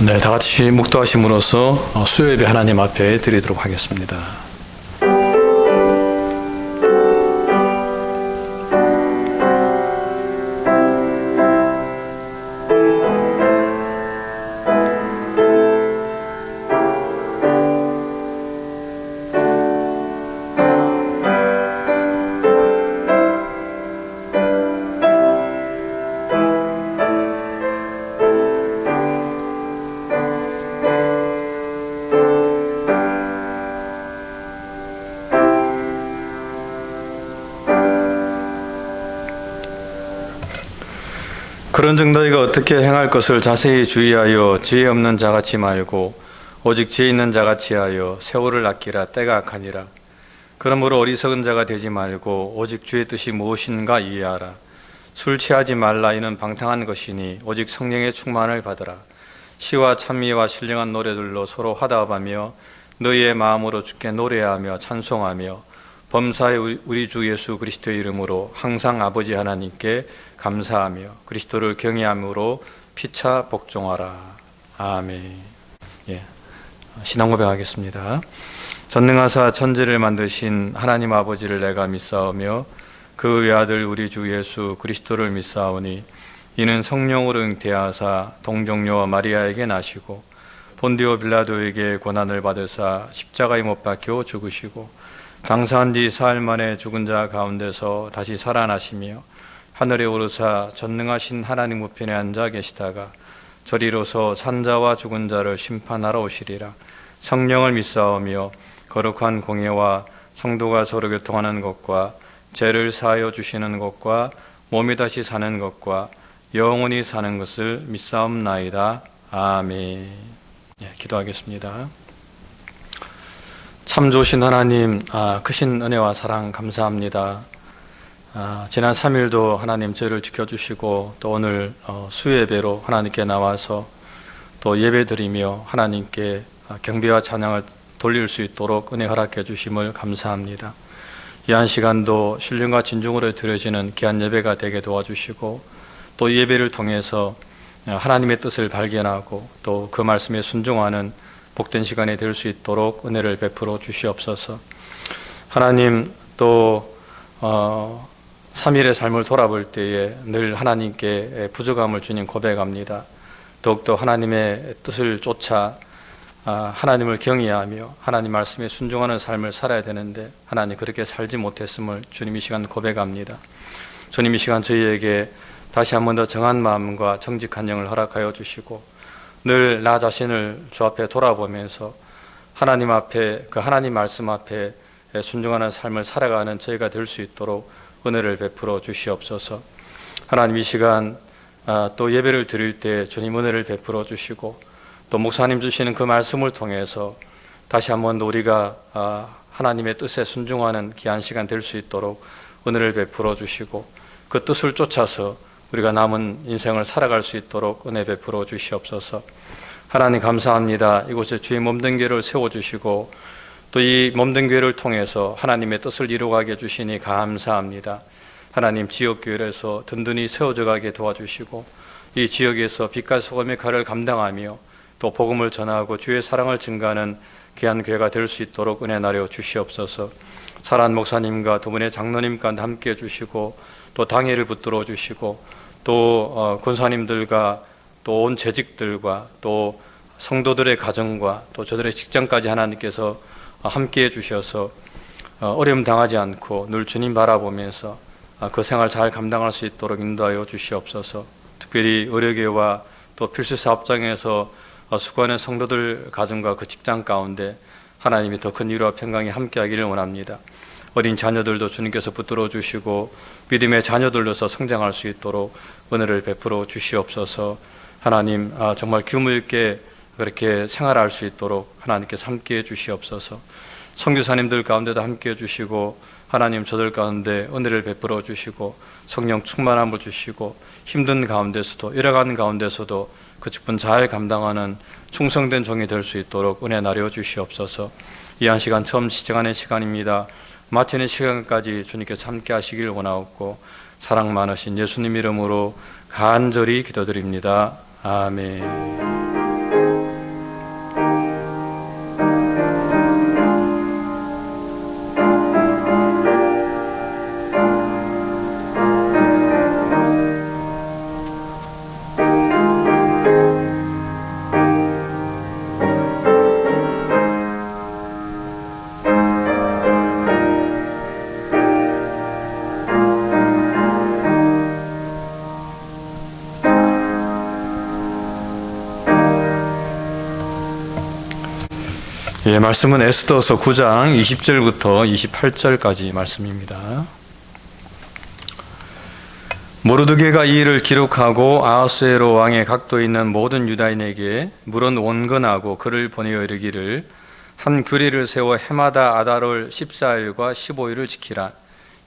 네, 다 같이 묵도하심으로써 수요예배 하나님 앞에 드리도록 하겠습니다. 그런즉 너희가 어떻게 행할 것을 자세히 주의하여 지혜 없는 자같이 말고 오직 지혜 있는 자같이 하여 세월을 아끼라. 때가 악하니라. 그러므로 어리석은 자가 되지 말고 오직 주의 뜻이 무엇인가 이해하라. 술 취하지 말라. 이는 방탕한 것이니 오직 성령의 충만을 받으라. 시와 찬미와 신령한 노래들로 서로 화답하며 너희의 마음으로 주께 노래하며 찬송하며 범사의 우리 주 예수 그리스도의 이름으로 항상 아버지 하나님께 감사하며 그리스도를 경외함으로 피차 복종하라. 아멘. 신앙 고백하겠습니다. 전능하사 천지를 만드신 하나님 아버지를 내가 믿사오며 그 외아들 우리 주 예수 그리스도를 믿사오니 이는 성령으로 잉태하사 동정녀 마리아에게 나시고 본디오 빌라도에게 고난을 받으사 십자가에 못 박혀 죽으시고 장사한 뒤 사흘 만에 죽은 자 가운데서 다시 살아나시며 하늘에 오르사 전능하신 하나님 우편에 앉아 계시다가 저리로서 산자와 죽은 자를 심판하러 오시리라. 성령을 믿사오며 거룩한 공예와 성도가 서로 교통하는 것과 죄를 사하여 주시는 것과 몸이 다시 사는 것과 영원히 사는 것을 믿사옵나이다. 아멘. 기도하겠습니다. 참 좋으신 하나님, 크신 은혜와 사랑 감사합니다. 지난 3일도 하나님 저희를 지켜주시고 또 오늘 수예배로 하나님께 나와서 또 예배드리며 하나님께 경배와 찬양을 돌릴 수 있도록 은혜 허락해 주심을 감사합니다. 이 한 시간도 신령과 진중으로 드려지는 귀한 예배가 되게 도와주시고 또 이 예배를 통해서 하나님의 뜻을 발견하고 또 그 말씀에 순종하는 복된 시간이 될 수 있도록 은혜를 베풀어 주시옵소서. 하나님, 또 3일의 삶을 돌아볼 때에 늘 하나님께 부족함을 주님 고백합니다. 더욱더 하나님의 뜻을 쫓아 하나님을 경외하며 하나님 말씀에 순종하는 삶을 살아야 되는데 하나님 그렇게 살지 못했음을 주님 이 시간 고백합니다. 주님 이 시간 저희에게 다시 한 번 더 정한 마음과 정직한 영을 허락하여 주시고 늘 나 자신을 주 앞에 돌아보면서 하나님 앞에 그 하나님 말씀 앞에 순종하는 삶을 살아가는 저희가 될 수 있도록 은혜를 베풀어 주시옵소서. 하나님 이 시간 또 예배를 드릴 때 주님 은혜를 베풀어 주시고 또 목사님 주시는 그 말씀을 통해서 다시 한 번 더 우리가 하나님의 뜻에 순종하는 귀한 시간 될 수 있도록 은혜를 베풀어 주시고 그 뜻을 쫓아서 우리가 남은 인생을 살아갈 수 있도록 은혜 베풀어 주시옵소서. 하나님 감사합니다. 이곳에 주의 몸된 교회를 세워주시고 또 이 몸된 교회를 통해서 하나님의 뜻을 이루어가게 해주시니 감사합니다. 하나님 지역교회에서 든든히 세워져 가게 도와주시고 이 지역에서 빛과 소금의 칼을 감당하며 또 복음을 전하고 주의 사랑을 증가하는 귀한 교회가 될 수 있도록 은혜 나려 주시옵소서. 사란 목사님과 두 분의 장로님과 함께 해주시고 또 당회를 붙들어 주시고 또 권사님들과 또 온 재직들과 또 성도들의 가정과 또 저들의 직장까지 하나님께서 함께 해주셔서 어려움 당하지 않고 늘 주님 바라보면서 그 생활 잘 감당할 수 있도록 인도하여 주시옵소서. 특별히 의료계와 또 필수 사업장에서 수고하는 성도들 가정과 그 직장 가운데 하나님이 더 큰 위로와 평강이 함께하기를 원합니다. 어린 자녀들도 주님께서 붙들어 주시고 믿음의 자녀들로서 성장할 수 있도록 은혜를 베풀어 주시옵소서. 하나님 정말 규모 있게 그렇게 생활할 수 있도록 하나님께서 함께해 주시옵소서. 선교사님들 가운데도 함께해 주시고 하나님 저들 가운데 은혜를 베풀어 주시고 성령 충만함을 주시고 힘든 가운데서도 열악한 가운데서도 그 직분 잘 감당하는 충성된 종이 될 수 있도록 은혜 나려 주시옵소서. 이 한 시간 처음 시작하는 시간입니다. 마치는 시간까지 주님께서 함께 하시길 원하옵고 사랑 많으신 예수님 이름으로 간절히 기도드립니다. 아멘. 예, 말씀은 에스더서 9장 20절부터 28절까지 말씀입니다. 모르드게가 이 일을 기록하고 아하수에로 왕의 각도에 있는 모든 유다인에게 물은 온건하고 그를 보내어 이르기를 한 규례를 세워 해마다 아달월 14일과 15일을 지키라.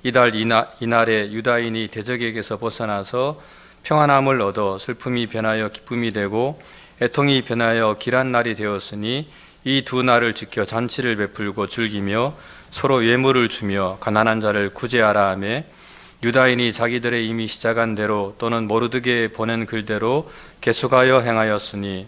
이날에 유다인이 대적에게서 벗어나서 평안함을 얻어 슬픔이 변하여 기쁨이 되고 애통이 변하여 길한 날이 되었으니 이 두 날을 지켜 잔치를 베풀고 즐기며 서로 예물을 주며 가난한 자를 구제하라 하며 유다인이 자기들의 이미 시작한 대로 또는 모르드게에 보낸 글대로 계속하여 행하였으니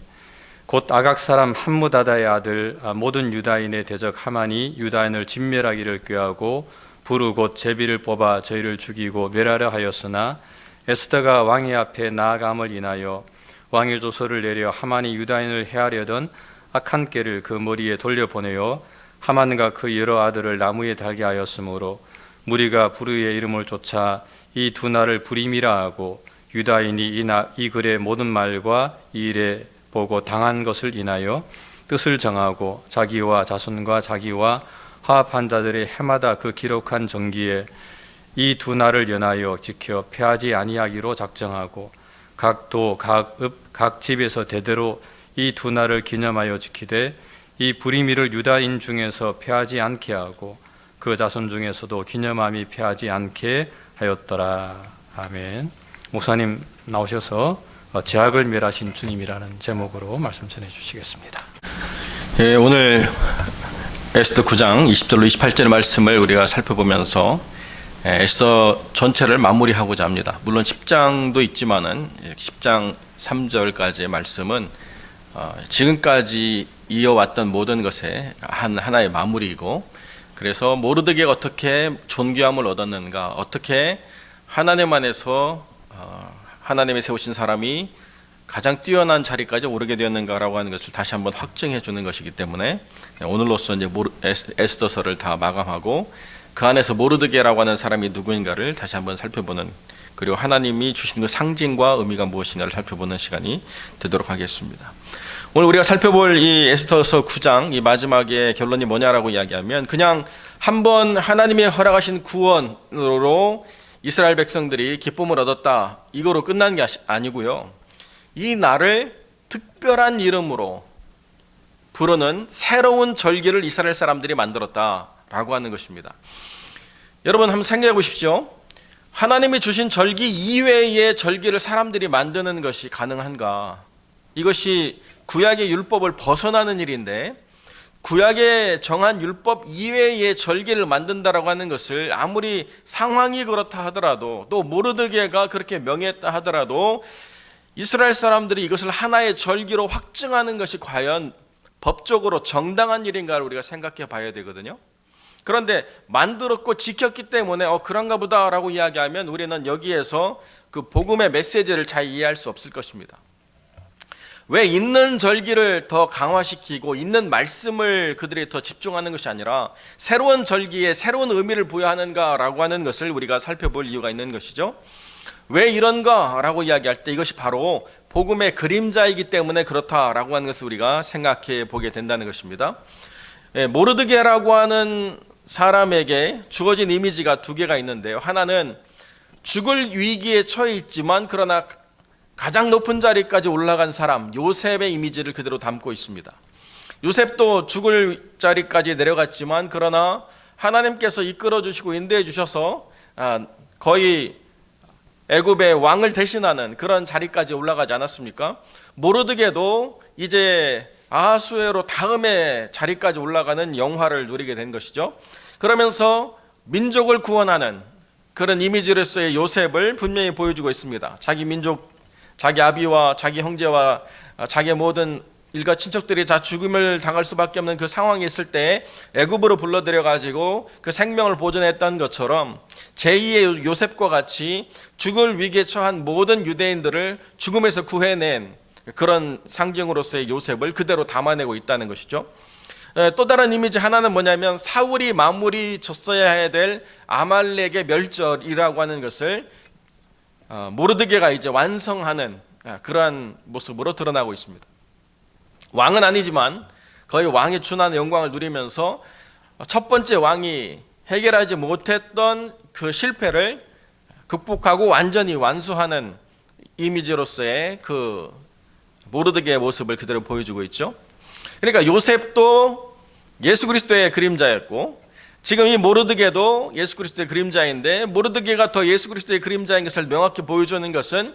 곧 아각 사람 함무다다의 아들 모든 유다인의 대적 하만이 유다인을 진멸하기를 꾀하고 부르 곧 제비를 뽑아 저희를 죽이고 멸하려 하였으나 에스더가 왕의 앞에 나아감을 인하여 왕의 조서를 내려 하만이 유다인을 해하려던 악한 꾀를 그 머리에 돌려보내어 하만과 그 여러 아들을 나무에 달게 하였으므로 무리가 부르의 이름을 쫓아 이 두 날을 불임이라 하고 유다인이 이 글의 모든 말과 이 일에 보고 당한 것을 인하여 뜻을 정하고 자기와 자손과 자기와 화합한 자들의 해마다 그 기록한 정기에 이 두 날을 연하여 지켜 패하지 아니하기로 작정하고 각 도, 각 읍, 각 집에서 대대로 이 두 날을 기념하여 지키되 이 불임이를 유다인 중에서 패하지 않게 하고 그 자손 중에서도 기념함이 패하지 않게 하였더라. 아멘. 목사님 나오셔서 죄악을 멸하신 주님이라는 제목으로 말씀 전해 주시겠습니다. 예, 오늘 에스더 9장 20절로 28절의 말씀을 우리가 살펴보면서 에스더 전체를 마무리하고자 합니다. 물론 10장도 있지만은 10장 3절까지의 말씀은 지금까지 이어왔던 모든 것의 하나의 마무리이고, 그래서 모르드게가 어떻게 존귀함을 얻었는가, 어떻게 하나님 안에서 하나님이 세우신 사람이 가장 뛰어난 자리까지 오르게 되었는가라고 하는 것을 다시 한번 확증해 주는 것이기 때문에 오늘로써 이제 에스더서를 다 마감하고 그 안에서 모르드게라고 하는 사람이 누구인가를 다시 한번 살펴보는, 그리고 하나님이 주신 그 상징과 의미가 무엇인가를 살펴보는 시간이 되도록 하겠습니다. 오늘 우리가 살펴볼 이 에스더서 9장 이 마지막에 결론이 뭐냐라고 이야기하면, 그냥 한번 하나님의 허락하신 구원으로 이스라엘 백성들이 기쁨을 얻었다, 이거로 끝난 게 아니고요, 이 날을 특별한 이름으로 부르는 새로운 절기를 이스라엘 사람들이 만들었다라고 하는 것입니다. 여러분 한번 생각해 보십시오. 하나님이 주신 절기 이외의 절기를 사람들이 만드는 것이 가능한가? 이것이 구약의 율법을 벗어나는 일인데, 구약에 정한 율법 이외의 절기를 만든다라고 하는 것을 아무리 상황이 그렇다 하더라도, 또 모르드게가 그렇게 명했다 하더라도 이스라엘 사람들이 이것을 하나의 절기로 확증하는 것이 과연 법적으로 정당한 일인가를 우리가 생각해 봐야 되거든요. 그런데 만들었고 지켰기 때문에 그런가 보다라고 이야기하면 우리는 여기에서 그 복음의 메시지를 잘 이해할 수 없을 것입니다. 왜 있는 절기를 더 강화시키고 있는 말씀을 그들이 더 집중하는 것이 아니라 새로운 절기에 새로운 의미를 부여하는가라고 하는 것을 우리가 살펴볼 이유가 있는 것이죠. 왜 이런가라고 이야기할 때 이것이 바로 복음의 그림자이기 때문에 그렇다라고 하는 것을 우리가 생각해 보게 된다는 것입니다. 모르드게라고 하는 사람에게 주어진 이미지가 두 개가 있는데요. 하나는 죽을 위기에 처해 있지만 그러나 가장 높은 자리까지 올라간 사람, 요셉의 이미지를 그대로 담고 있습니다. 요셉도 죽을 자리까지 내려갔지만 그러나 하나님께서 이끌어 주시고 인도해 주셔서 거의 애굽의 왕을 대신하는 그런 자리까지 올라가지 않았습니까? 모르드게도 이제 아하수에로 다음의 자리까지 올라가는 영화를 누리게 된 것이죠. 그러면서 민족을 구원하는 그런 이미지로서의 요셉을 분명히 보여주고 있습니다. 자기 민족, 자기 아비와 자기 형제와 자기의 모든 일가 친척들이 다 죽음을 당할 수밖에 없는 그 상황이 있을 때 애굽으로 불러들여 가지고 그 생명을 보존했던 것처럼 제2의 요셉과 같이 죽을 위기에 처한 모든 유대인들을 죽음에서 구해낸 그런 상징으로서의 요셉을 그대로 담아내고 있다는 것이죠. 또 다른 이미지 하나는 뭐냐면 사울이 마무리 졌어야 될 아말렉의 멸절이라고 하는 것을 모르드게가 이제 완성하는 그러한 모습으로 드러나고 있습니다. 왕은 아니지만 거의 왕에 준하는 영광을 누리면서 첫 번째 왕이 해결하지 못했던 그 실패를 극복하고 완전히 완수하는 이미지로서의 그 모르드게의 모습을 그대로 보여주고 있죠. 그러니까 요셉도 예수 그리스도의 그림자였고, 지금 이 모르드게도 예수 그리스도의 그림자인데, 모르드게가 더 예수 그리스도의 그림자인 것을 명확히 보여주는 것은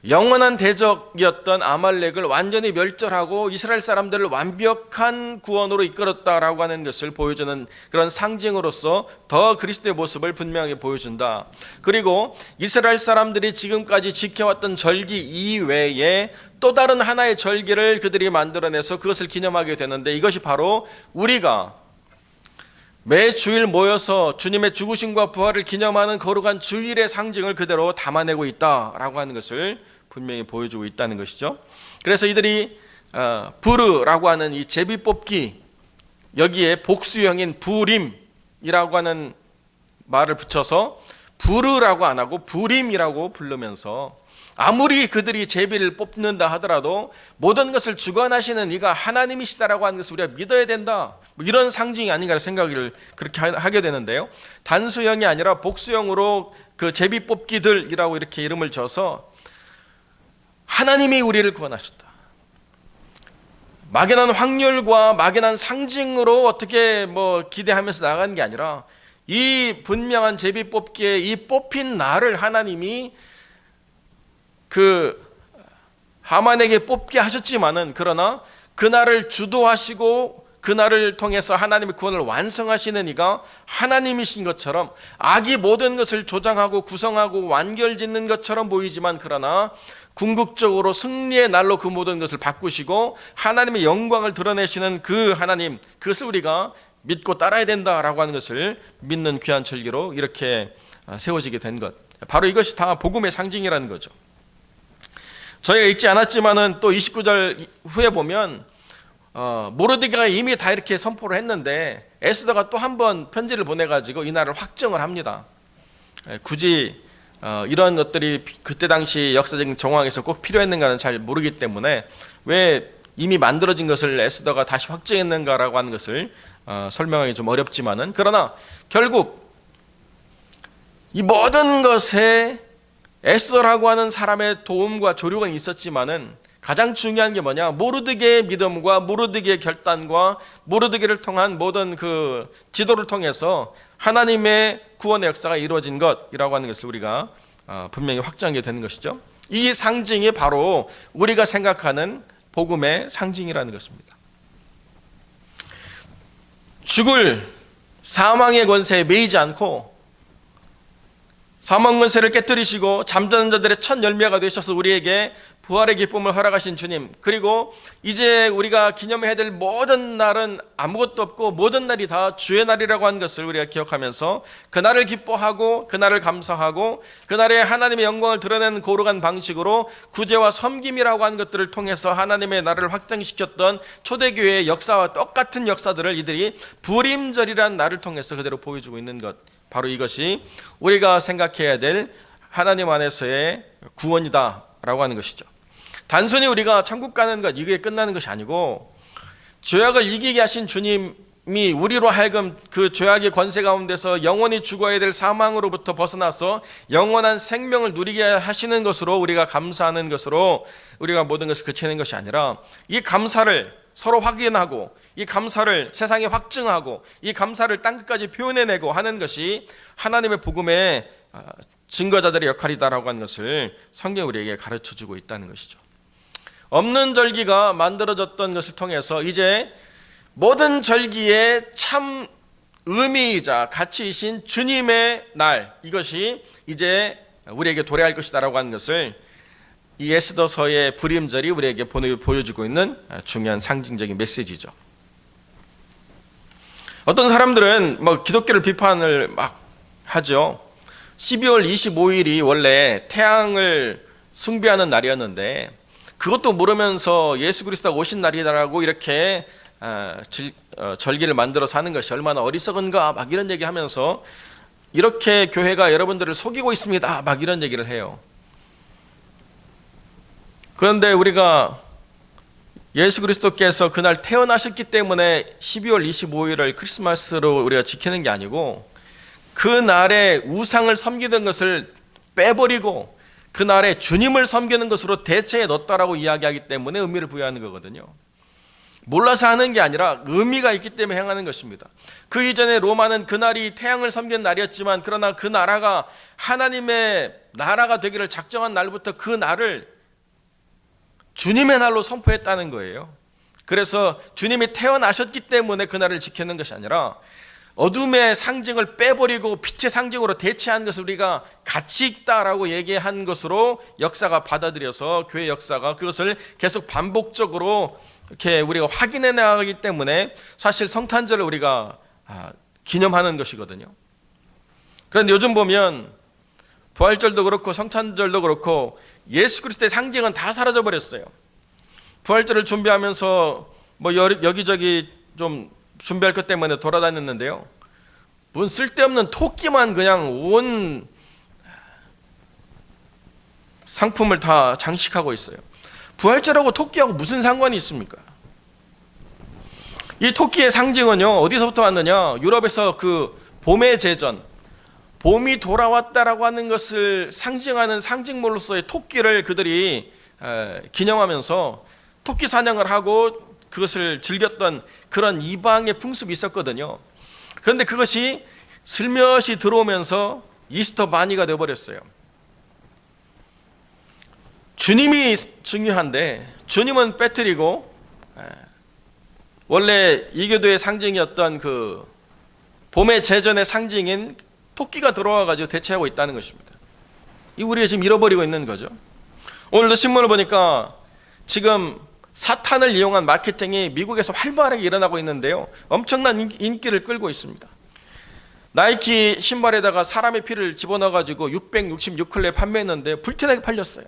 영원한 대적이었던 아말렉을 완전히 멸절하고 이스라엘 사람들을 완벽한 구원으로 이끌었다라고 하는 것을 보여주는 그런 상징으로서 더 그리스도의 모습을 분명하게 보여준다. 그리고 이스라엘 사람들이 지금까지 지켜왔던 절기 이외에 또 다른 하나의 절기를 그들이 만들어내서 그것을 기념하게 되는데, 이것이 바로 우리가 매 주일 모여서 주님의 죽으심과 부활을 기념하는 거룩한 주일의 상징을 그대로 담아내고 있다라고 하는 것을 분명히 보여주고 있다는 것이죠. 그래서 이들이 부르라고 하는 이 제비 뽑기, 여기에 복수형인 부림이라고 하는 말을 붙여서 부르라고 안 하고 부림이라고 부르면서, 아무리 그들이 제비를 뽑는다 하더라도 모든 것을 주관하시는 이가 하나님이시다라고 하는 것을 우리가 믿어야 된다, 이런 상징이 아닌가 생각을 그렇게 하게 되는데요. 단수형이 아니라 복수형으로 그 제비 뽑기들이라고 이렇게 이름을 줘서 하나님이 우리를 구원하셨다, 막연한 확률과 막연한 상징으로 어떻게 기대하면서 나가는 게 아니라, 이 분명한 제비 뽑기에 이 뽑힌 나를 하나님이 그 하만에게 뽑게 하셨지만은, 그러나 그날을 주도하시고 그날을 통해서 하나님의 구원을 완성하시는 이가 하나님이신 것처럼, 악이 모든 것을 조장하고 구성하고 완결짓는 것처럼 보이지만, 그러나 궁극적으로 승리의 날로 그 모든 것을 바꾸시고 하나님의 영광을 드러내시는 그 하나님, 그것을 우리가 믿고 따라야 된다라고 하는 것을 믿는 귀한 절기로 이렇게 세워지게 된 것, 바로 이것이 다 복음의 상징이라는 거죠. 저희가 읽지 않았지만은 또 29절 후에 보면 모르드게가 이미 다 이렇게 선포를 했는데 에스더가 또 한 번 편지를 보내가지고 이 날을 확정을 합니다. 굳이 이런 것들이 그때 당시 역사적인 정황에서 꼭 필요했는가는 잘 모르기 때문에 왜 이미 만들어진 것을 에스더가 다시 확정했는가라고 하는 것을 설명하기 좀 어렵지만은, 그러나 결국 이 모든 것에 에스더라고 하는 사람의 도움과 조력은 있었지만은 가장 중요한 게 뭐냐, 모르드게의 믿음과 모르드게의 결단과 모르드게를 통한 모든 그 지도를 통해서 하나님의 구원의 역사가 이루어진 것이라고 하는 것을 우리가 분명히 확정하게 되는 것이죠. 이 상징이 바로 우리가 생각하는 복음의 상징이라는 것입니다. 죽을 사망의 권세에 매이지 않고 사망 권세를 깨뜨리시고 잠자는 자들의 첫 열매가 되셔서 우리에게 부활의 기쁨을 허락하신 주님, 그리고 이제 우리가 기념해야 될 모든 날은 아무것도 없고 모든 날이 다 주의 날이라고 하는 것을 우리가 기억하면서 그날을 기뻐하고 그날을 감사하고 그날에 하나님의 영광을 드러내는 거룩한 방식으로 구제와 섬김이라고 하는 것들을 통해서 하나님의 나라를 확장시켰던 초대교회의 역사와 똑같은 역사들을 이들이 부림절이라는 날을 통해서 그대로 보여주고 있는 것, 바로 이것이 우리가 생각해야 될 하나님 안에서의 구원이다라고 하는 것이죠. 단순히 우리가 천국 가는 것, 이게 끝나는 것이 아니고, 죄악을 이기게 하신 주님이 우리로 하여금 그 죄악의 권세 가운데서 영원히 죽어야 될 사망으로부터 벗어나서 영원한 생명을 누리게 하시는 것으로 우리가 감사하는 것으로 우리가 모든 것을 그치는 것이 아니라, 이 감사를 서로 확인하고 이 감사를 세상에 확증하고 이 감사를 땅끝까지 표현해내고 하는 것이 하나님의 복음의 증거자들의 역할이다라고 하는 것을 성경이 우리에게 가르쳐주고 있다는 것이죠. 없는 절기가 만들어졌던 것을 통해서 이제 모든 절기의 참 의미이자 가치이신 주님의 날, 이것이 이제 우리에게 도래할 것이다라고 하는 것을 이 에스더서의 부림절이 우리에게 보여주고 있는 중요한 상징적인 메시지죠. 어떤 사람들은 기독교를 비판을 막 하죠. 12월 25일이 원래 태양을 숭배하는 날이었는데 그것도 모르면서 예수 그리스도가 오신 날이다라고 이렇게 절기를 만들어서 하는 것이 얼마나 어리석은가 막 이런 얘기하면서 이렇게 교회가 여러분들을 속이고 있습니다 막 이런 얘기를 해요. 그런데 우리가 예수 그리스도께서 그날 태어나셨기 때문에 12월 25일을 크리스마스로 우리가 지키는 게 아니고, 그날에 우상을 섬기는 것을 빼버리고 그날에 주님을 섬기는 것으로 대체해 넣었다라고 이야기하기 때문에 의미를 부여하는 거거든요. 몰라서 하는 게 아니라 의미가 있기 때문에 행하는 것입니다. 그 이전에 로마는 그날이 태양을 섬기는 날이었지만, 그러나 그 나라가 하나님의 나라가 되기를 작정한 날부터 그 날을 주님의 날로 선포했다는 거예요. 그래서 주님이 태어나셨기 때문에 그날을 지키는 것이 아니라 어둠의 상징을 빼버리고 빛의 상징으로 대체한 것을 우리가 가치 있다라고 얘기한 것으로 역사가 받아들여서 교회 역사가 그것을 계속 반복적으로 이렇게 우리가 확인해 나가기 때문에 사실 성탄절을 우리가 기념하는 것이거든요. 그런데 요즘 보면 부활절도 그렇고 성탄절도 그렇고 예수 그리스도의 상징은 다 사라져 버렸어요. 부활절을 준비하면서 뭐 여기저기 좀 준비할 것 때문에 돌아다녔는데요, 뭔 쓸데없는 토끼만 그냥 온 상품을 다 장식하고 있어요. 부활절하고 토끼하고 무슨 상관이 있습니까? 이 토끼의 상징은요, 어디서부터 왔느냐? 유럽에서 그 봄의 제전, 봄이 돌아왔다라고 하는 것을 상징하는 상징물로서의 토끼를 그들이 기념하면서 토끼 사냥을 하고 그것을 즐겼던 그런 이방의 풍습이 있었거든요. 그런데 그것이 슬며시 들어오면서 이스터 바니가 되어버렸어요. 주님이 중요한데 주님은 빼뜨리고 원래 이교도의 상징이었던 그 봄의 제전의 상징인 토끼가 들어와가지고 대체하고 있다는 것입니다. 이 우리가 지금 잃어버리고 있는 거죠. 오늘도 신문을 보니까 지금 사탄을 이용한 마케팅이 미국에서 활발하게 일어나고 있는데요, 엄청난 인기를 끌고 있습니다. 나이키 신발에다가 사람의 피를 집어넣어가지고 666클레 판매했는데 불티나게 팔렸어요.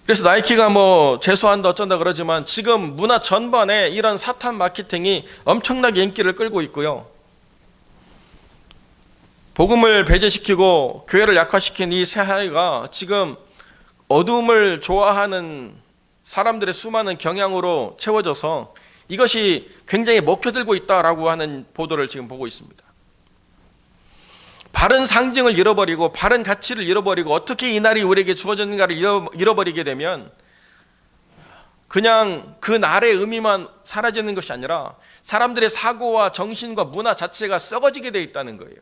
그래서 나이키가 뭐 재수한다 어쩐다 그러지만 지금 문화 전반에 이런 사탄 마케팅이 엄청나게 인기를 끌고 있고요, 복음을 배제시키고 교회를 약화시킨 이 사회가 지금 어둠을 좋아하는 사람들의 수많은 경향으로 채워져서 이것이 굉장히 먹혀들고 있다라고 하는 보도를 지금 보고 있습니다. 바른 상징을 잃어버리고 바른 가치를 잃어버리고 어떻게 이 날이 우리에게 주어졌는가를 잃어버리게 되면 그냥 그 날의 의미만 사라지는 것이 아니라 사람들의 사고와 정신과 문화 자체가 썩어지게 되어 있다는 거예요.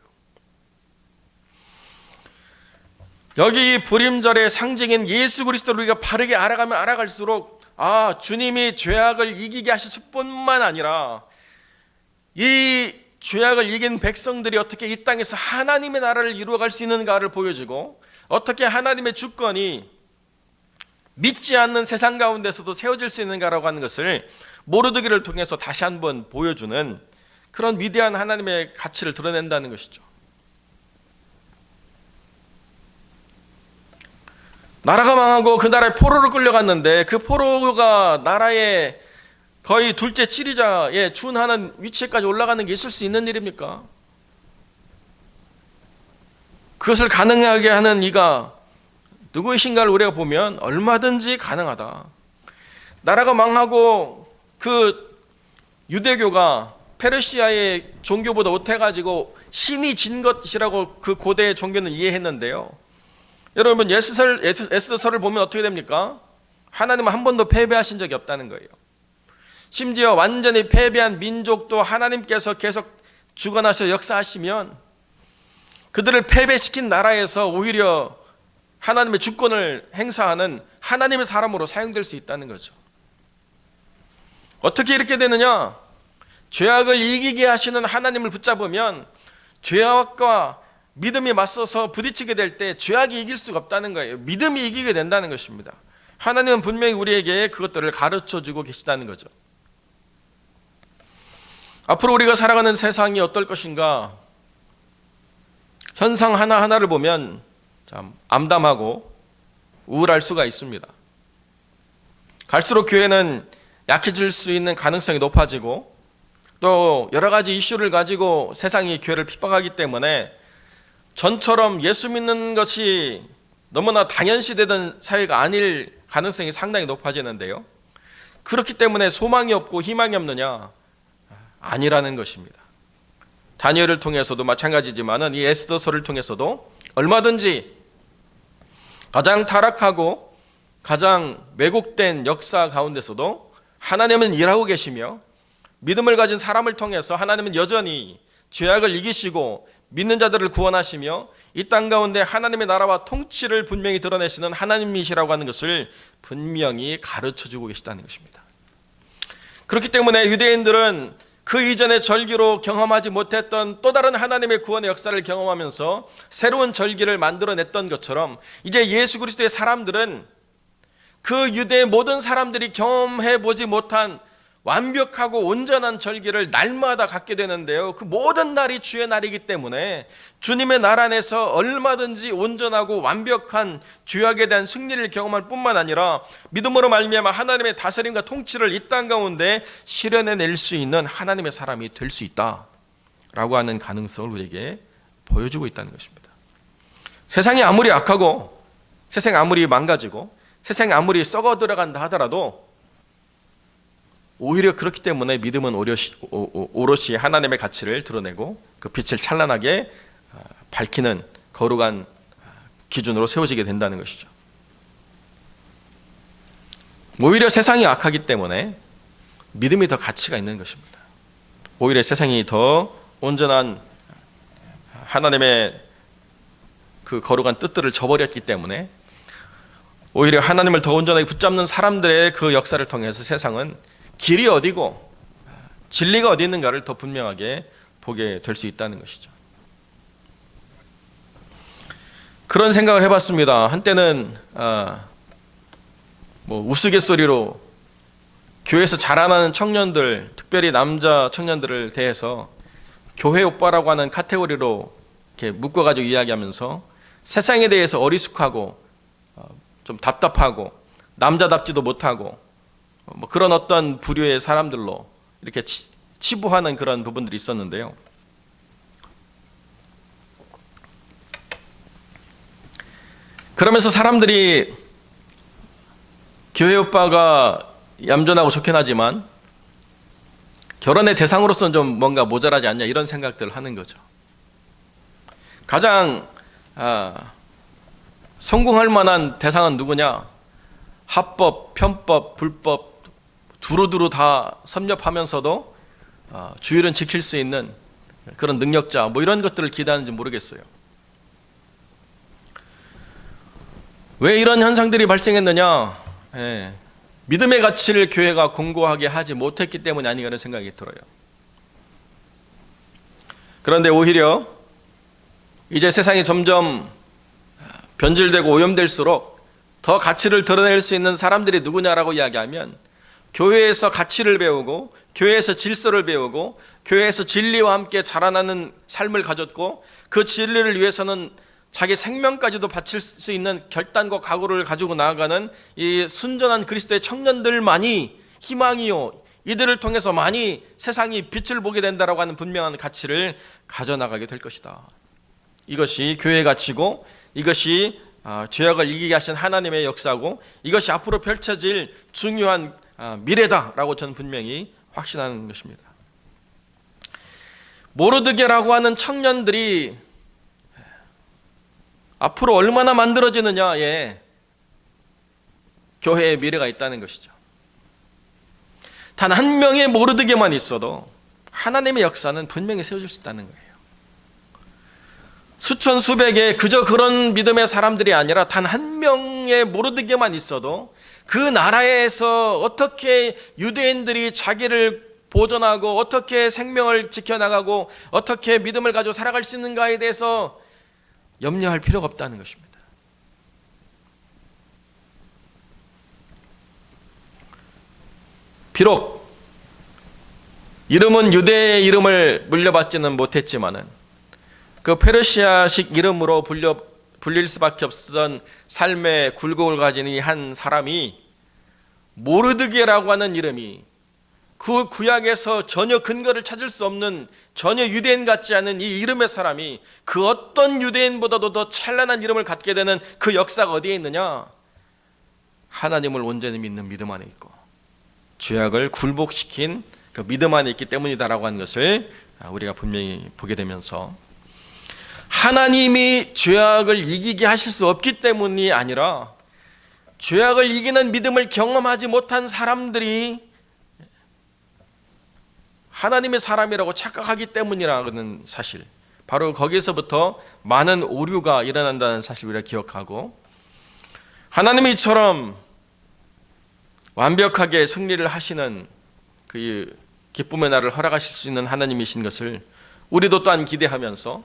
여기 불임절의 상징인 예수 그리스도를 우리가 바르게 알아가면 알아갈수록 주님이 죄악을 이기게 하실 뿐만 아니라 이 죄악을 이긴 백성들이 어떻게 이 땅에서 하나님의 나라를 이루어갈 수 있는가를 보여주고, 어떻게 하나님의 주권이 믿지 않는 세상 가운데서도 세워질 수 있는가라고 하는 것을 모르드기를 통해서 다시 한번 보여주는 그런 위대한 하나님의 가치를 드러낸다는 것이죠. 나라가 망하고 그 나라에 포로로 끌려갔는데 그 포로가 나라의 거의 둘째 지리자에 준하는 위치에까지 올라가는 게 있을 수 있는 일입니까? 그것을 가능하게 하는 이가 누구이신가를 우리가 보면 얼마든지 가능하다. 나라가 망하고 그 유대교가 페르시아의 종교보다 못해가지고 신이 진 것이라고 그 고대의 종교는 이해했는데요, 여러분 에스더서를 보면 어떻게 됩니까? 하나님은 한 번도 패배하신 적이 없다는 거예요. 심지어 완전히 패배한 민족도 하나님께서 계속 주관하셔 역사하시면 그들을 패배시킨 나라에서 오히려 하나님의 주권을 행사하는 하나님의 사람으로 사용될 수 있다는 거죠. 어떻게 이렇게 되느냐? 죄악을 이기게 하시는 하나님을 붙잡으면 죄악과 믿음이 맞서서 부딪히게 될 때 죄악이 이길 수가 없다는 거예요. 믿음이 이기게 된다는 것입니다. 하나님은 분명히 우리에게 그것들을 가르쳐주고 계시다는 거죠. 앞으로 우리가 살아가는 세상이 어떨 것인가, 현상 하나하나를 보면 참 암담하고 우울할 수가 있습니다. 갈수록 교회는 약해질 수 있는 가능성이 높아지고, 또 여러 가지 이슈를 가지고 세상이 교회를 핍박하기 때문에 전처럼 예수 믿는 것이 너무나 당연시되던 사회가 아닐 가능성이 상당히 높아지는데요. 그렇기 때문에 소망이 없고 희망이 없느냐? 아니라는 것입니다. 다니엘을 통해서도 마찬가지지만은 이 에스더서를 통해서도 얼마든지 가장 타락하고 가장 왜곡된 역사 가운데서도 하나님은 일하고 계시며 믿음을 가진 사람을 통해서 하나님은 여전히 죄악을 이기시고 믿는 자들을 구원하시며 이 땅 가운데 하나님의 나라와 통치를 분명히 드러내시는 하나님이시라고 하는 것을 분명히 가르쳐주고 계시다는 것입니다. 그렇기 때문에 유대인들은 그 이전의 절기로 경험하지 못했던 또 다른 하나님의 구원의 역사를 경험하면서 새로운 절기를 만들어냈던 것처럼 이제 예수 그리스도의 사람들은 그 유대의 모든 사람들이 경험해보지 못한 완벽하고 온전한 절기를 날마다 갖게 되는데요. 그 모든 날이 주의 날이기 때문에 주님의 날 안에서 얼마든지 온전하고 완벽한 죄악에 대한 승리를 경험할 뿐만 아니라 믿음으로 말미암아 하나님의 다스림과 통치를 이 땅 가운데 실현해낼 수 있는 하나님의 사람이 될 수 있다라고 하는 가능성을 우리에게 보여주고 있다는 것입니다. 세상이 아무리 악하고 세상이 아무리 망가지고 세상이 아무리 썩어 들어간다 하더라도 오히려 그렇기 때문에 믿음은 오롯이 하나님의 가치를 드러내고 그 빛을 찬란하게 밝히는 거룩한 기준으로 세워지게 된다는 것이죠. 오히려 세상이 악하기 때문에 믿음이 더 가치가 있는 것입니다. 오히려 세상이 더 온전한 하나님의 그 거룩한 뜻들을 저버렸기 때문에 오히려 하나님을 더 온전하게 붙잡는 사람들의 그 역사를 통해서 세상은 길이 어디고 진리가 어디 있는가를 더 분명하게 보게 될 수 있다는 것이죠. 그런 생각을 해봤습니다. 한때는 우스갯소리로 교회에서 자라나는 청년들, 특별히 남자 청년들을 대해서 교회 오빠라고 하는 카테고리로 이렇게 묶어가지고 이야기하면서 세상에 대해서 어리숙하고 좀 답답하고 남자답지도 못하고 그런 어떤 부류의 사람들로 이렇게 치부하는 그런 부분들이 있었는데요. 그러면서 사람들이 교회 오빠가 얌전하고 좋긴 하지만 결혼의 대상으로서는 좀 뭔가 모자라지 않냐 이런 생각들을 하는 거죠. 가장 성공할 만한 대상은 누구냐? 합법, 편법, 불법 두루두루 다 섭렵하면서도 주일은 지킬 수 있는 그런 능력자 이런 것들을 기대하는지 모르겠어요. 왜 이런 현상들이 발생했느냐? 믿음의 가치를 교회가 공고하게 하지 못했기 때문이 아닌가 하는 생각이 들어요. 그런데 오히려 이제 세상이 점점 변질되고 오염될수록 더 가치를 드러낼 수 있는 사람들이 누구냐라고 이야기하면 교회에서 가치를 배우고 교회에서 질서를 배우고 교회에서 진리와 함께 자라나는 삶을 가졌고 그 진리를 위해서는 자기 생명까지도 바칠 수 있는 결단과 각오를 가지고 나아가는 이 순전한 그리스도의 청년들만이 희망이요 이들을 통해서 많이 세상이 빛을 보게 된다라고 하는 분명한 가치를 가져나가게 될 것이다. 이것이 교회의 가치고 이것이 죄악을 이기게 하신 하나님의 역사고 이것이 앞으로 펼쳐질 중요한 미래다라고 저는 분명히 확신하는 것입니다. 모르드게라고 하는 청년들이 앞으로 얼마나 만들어지느냐에 교회의 미래가 있다는 것이죠. 단 한 명의 모르드게만 있어도 하나님의 역사는 분명히 세워질 수 있다는 거예요. 수천 수백의 그저 그런 믿음의 사람들이 아니라 단 한 명의 모르드게만 있어도 그 나라에서 어떻게 유대인들이 자기를 보존하고 어떻게 생명을 지켜나가고 어떻게 믿음을 가지고 살아갈 수 있는가에 대해서 염려할 필요가 없다는 것입니다. 비록 이름은 유대의 이름을 물려받지는 못했지만은 그 페르시아식 이름으로 불릴 수밖에 없었던 삶의 굴곡을 가진 이 한 사람이 모르드게라고 하는 이름이 그 구약에서 전혀 근거를 찾을 수 없는 전혀 유대인 같지 않은 이 이름의 사람이 그 어떤 유대인보다도 더 찬란한 이름을 갖게 되는 그 역사가 어디에 있느냐? 하나님을 온전히 믿는 믿음 안에 있고 죄악을 굴복시킨 그 믿음 안에 있기 때문이다라고 하는 것을 우리가 분명히 보게 되면서, 하나님이 죄악을 이기게 하실 수 없기 때문이 아니라 죄악을 이기는 믿음을 경험하지 못한 사람들이 하나님의 사람이라고 착각하기 때문이라는 사실, 바로 거기서부터 많은 오류가 일어난다는 사실을 우리가 기억하고, 하나님이 이처럼 완벽하게 승리를 하시는 그 기쁨의 날을 허락하실 수 있는 하나님이신 것을 우리도 또한 기대하면서,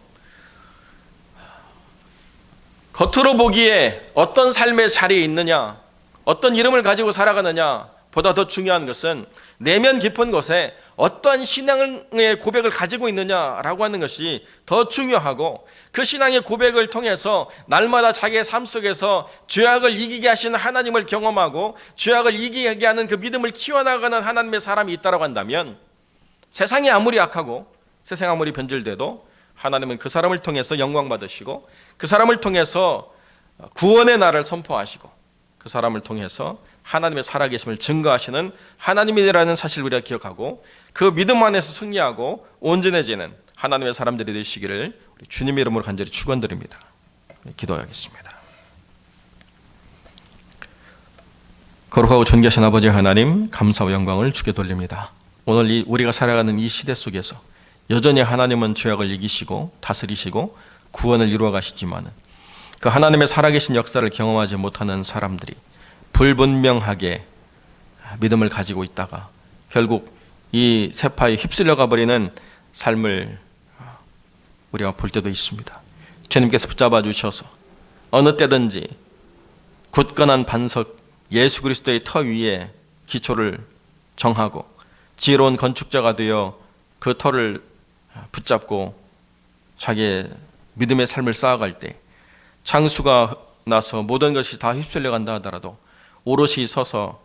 겉으로 보기에 어떤 삶의 자리에 있느냐, 어떤 이름을 가지고 살아가느냐 보다 더 중요한 것은 내면 깊은 곳에 어떠한 신앙의 고백을 가지고 있느냐라고 하는 것이 더 중요하고, 그 신앙의 고백을 통해서 날마다 자기의 삶 속에서 죄악을 이기게 하시는 하나님을 경험하고 죄악을 이기게 하는 그 믿음을 키워나가는 하나님의 사람이 있다고 한다면, 세상이 아무리 악하고 세상 아무리 변질돼도 하나님은 그 사람을 통해서 영광 받으시고, 그 사람을 통해서 구원의 날을 선포하시고, 그 사람을 통해서 하나님의 살아계심을 증거하시는 하나님이라는 사실을 우리가 기억하고, 그 믿음 안에서 승리하고 온전해지는 하나님의 사람들이 되시기를 우리 주님의 이름으로 간절히 축원드립니다. 기도하겠습니다. 거룩하고 존귀하신 아버지 하나님, 감사와 영광을 주께 돌립니다. 오늘 우리가 살아가는 이 시대 속에서 여전히 하나님은 죄악을 이기시고 다스리시고 구원을 이루어 가시지만, 그 하나님의 살아계신 역사를 경험하지 못하는 사람들이 불분명하게 믿음을 가지고 있다가 결국 이 세파에 휩쓸려가 버리는 삶을 우리가 볼 때도 있습니다. 주님께서 붙잡아 주셔서 어느 때든지 굳건한 반석 예수 그리스도의 터 위에 기초를 정하고 지혜로운 건축자가 되어 그 터를 붙잡고 자기의 믿음의 삶을 쌓아갈 때, 창수가 나서 모든 것이 다 휩쓸려 간다 하더라도 오롯이 서서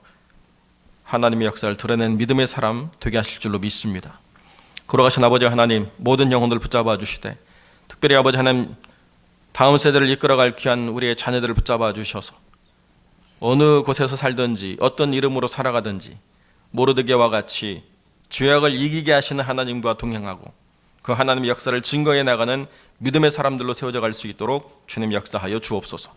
하나님의 역사를 드러낸 믿음의 사람 되게 하실 줄로 믿습니다. 걸어가신 아버지 하나님, 모든 영혼들을 붙잡아 주시되, 특별히 아버지 하나님, 다음 세대를 이끌어갈 귀한 우리의 자녀들을 붙잡아 주셔서 어느 곳에서 살든지 어떤 이름으로 살아가든지 모르드게와 같이 죄악을 이기게 하시는 하나님과 동행하고 그 하나님의 역사를 증거해 나가는 믿음의 사람들로 세워져 갈 수 있도록 주님 역사하여 주옵소서.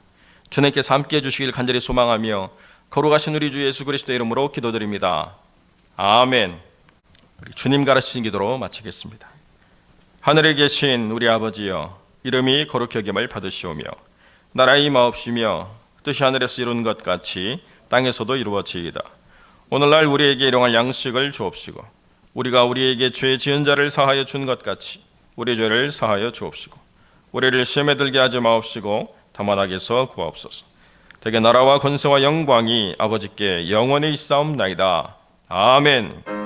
주님께서 함께해 주시길 간절히 소망하며 거룩하신 우리 주 예수 그리스도의 이름으로 기도드립니다. 아멘. 우리 주님 가르치신 기도로 마치겠습니다. 하늘에 계신 우리 아버지여, 이름이 거룩히 여김을 받으시오며 나라의 임하옵시며 뜻이 하늘에서 이룬 것 같이 땅에서도 이루어지이다. 오늘날 우리에게 일용할 양식을 주옵시고, 우리가 우리에게 죄 지은 자를 사하여 준 것 같이 우리 죄를 사하여 주옵시고, 우리를 시험에 들게 하지 마옵시고 다만 악에서 구하옵소서. 대개 나라와 권세와 영광이 아버지께 영원히 있사옵나이다. 아멘.